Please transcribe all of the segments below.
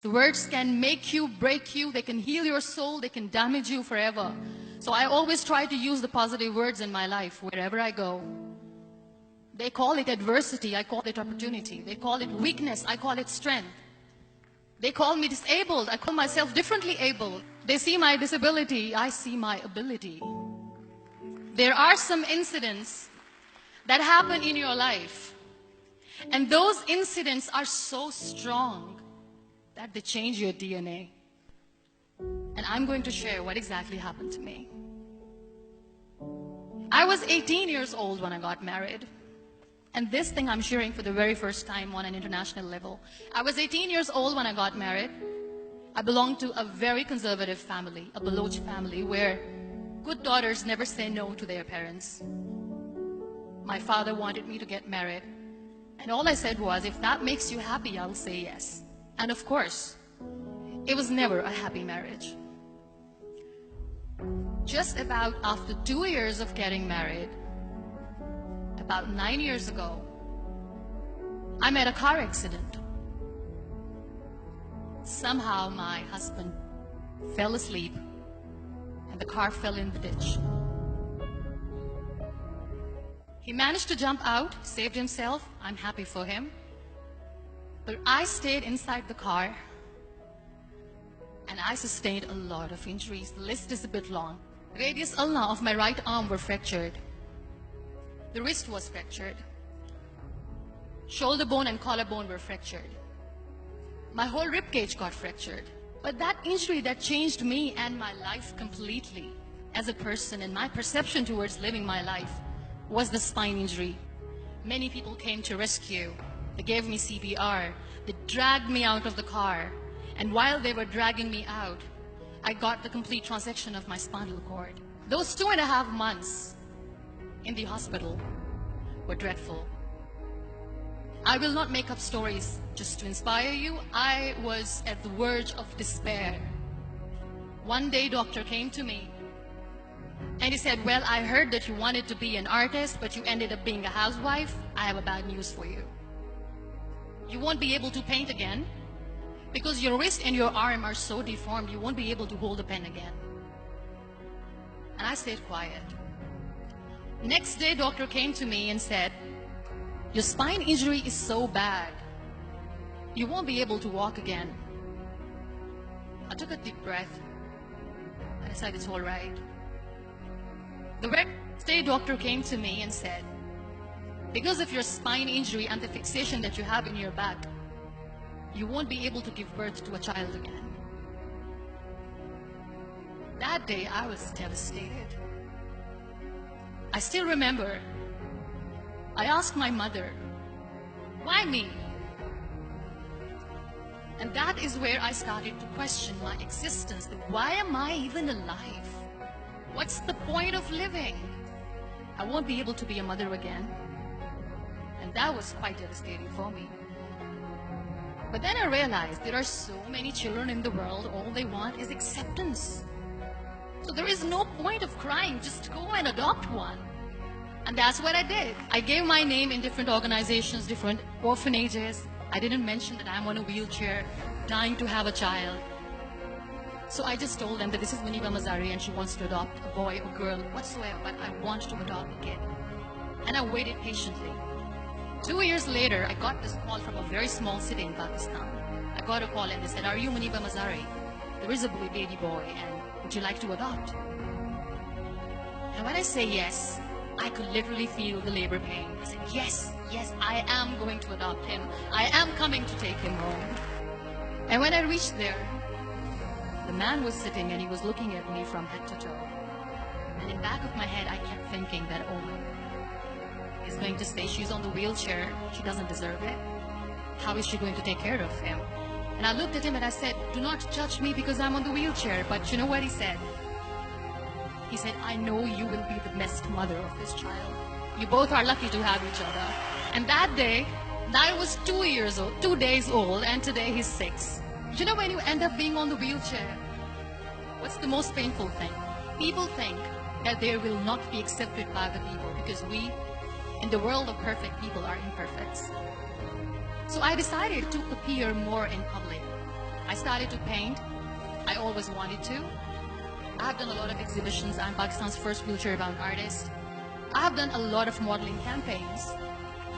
The words can make you, break you, they can heal your soul, they can damage you forever. So I always try to use the positive words in my life wherever I go. They call it adversity, I call it opportunity. They call it weakness, I call it strength. They call me disabled, I call myself differently abled. They see my disability, I see my ability. There are some incidents that happen in your life, and those incidents are so strong that they change your DNA. And I'm going to share what exactly happened to me. I was 18 years old when I got married. And this thing I'm sharing for the very first time on an international level. I was 18 years old when I got married. I belonged to a very conservative family, a Baloch family, where good daughters never say no to their parents. My father wanted me to get married. And all I said was, if that makes you happy, I'll say yes. And of course, it was never a happy marriage. Just about after 2 years of getting married, about 9 years ago, I met a car accident. Somehow my husband fell asleep and the car fell in the ditch. He managed to jump out, saved himself. I'm happy for him. But I stayed inside the car and I sustained a lot of injuries. The list is a bit long. Radius ulna of my right arm were fractured. The wrist was fractured. Shoulder bone and collarbone were fractured. My whole rib cage got fractured. But that injury that changed me and my life completely as a person and my perception towards living my life was the spine injury. Many people came to rescue. They gave me CPR. They dragged me out of the car. And while they were dragging me out, I got the complete transection of my spinal cord. Those 2.5 months in the hospital were dreadful. I will not make up stories just to inspire you. I was at the verge of despair. One day, doctor came to me and he said, well, I heard that you wanted to be an artist, but you ended up being a housewife. I have a bad news for you. You won't be able to paint again because your wrist and your arm are so deformed, you won't be able to hold a pen again. And I stayed quiet. Next day, doctor came to me and said, your spine injury is so bad, you won't be able to walk again. I took a deep breath and I said, it's all right. The next day, doctor came to me and said, because of your spine injury and the fixation that you have in your back, you won't be able to give birth to a child again. That day, I was devastated. I still remember, I asked my mother, why me? And that is where I started to question my existence. Why am I even alive? What's the point of living? I won't be able to be a mother again. And that was quite devastating for me. But then I realized there are so many children in the world, all they want is acceptance. So there is no point of crying, just go and adopt one. And that's what I did. I gave my name in different organizations, different orphanages. I didn't mention that I'm on a wheelchair, dying to have a child. So I just told them that this is Muniba Mazari and she wants to adopt a boy or girl, whatsoever, but I want to adopt a kid. And I waited patiently. 2 years later, I got this call from a very small city in Pakistan. I got a call and they said, are you Muniba Mazari? There is a baby boy and would you like to adopt? And when I say yes, I could literally feel the labor pain. I said, yes, I am going to adopt him. I am coming to take him home. And when I reached there, the man was sitting and he was looking at me from head to toe. And in the back of my head, I kept thinking that, oh, he's going to say she's on the wheelchair. She doesn't deserve it. How is she going to take care of him? And I looked at him and I said, do not judge me because I'm on the wheelchair. But you know what he said? He said, I know you will be the best mother of this child. You both are lucky to have each other. And that day, I was 2 days old, and today he's 6. You know when you end up being on the wheelchair, what's the most painful thing? People think that they will not be accepted by the people because we, in the world of perfect people, are imperfect. So I decided to appear more in public. I started to paint. I always wanted to. I have done a lot of exhibitions. I'm Pakistan's first wheelchair-bound artist. I have done a lot of modeling campaigns.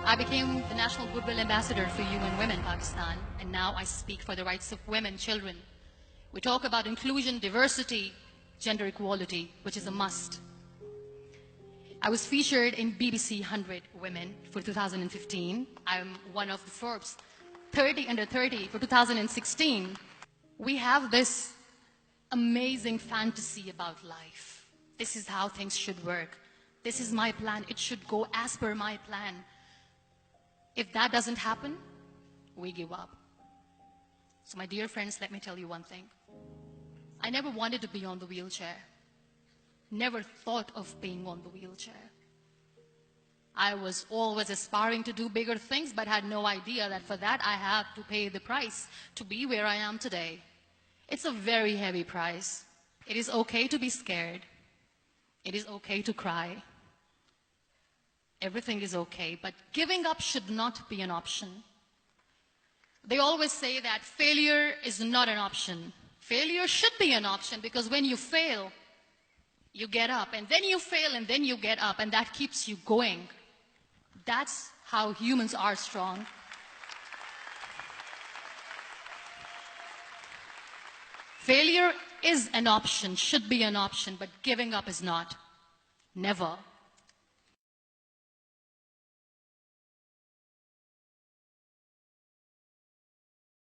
I became the National Goodwill Ambassador for UN Women Pakistan, and now I speak for the rights of women, children. We talk about inclusion, diversity, gender equality, which is a must. I was featured in BBC 100 Women for 2015. I'm one of the Forbes 30 under 30 for 2016. We have this amazing fantasy about life. This is how things should work. This is my plan. It should go as per my plan. If that doesn't happen, we give up. So my dear friends, let me tell you one thing. I never wanted to be on the wheelchair. Never thought of being on the wheelchair. I was always aspiring to do bigger things, but had no idea that for that I have to pay the price to be where I am today. It's a very heavy price. It is okay to be scared. It is okay to cry. Everything is okay, but giving up should not be an option. They always say that failure is not an option. Failure should be an option, because when you fail, you get up, and then you fail, and then you get up, and that keeps you going. That's how humans are strong. Failure is an option, should be an option, but giving up is not. Never.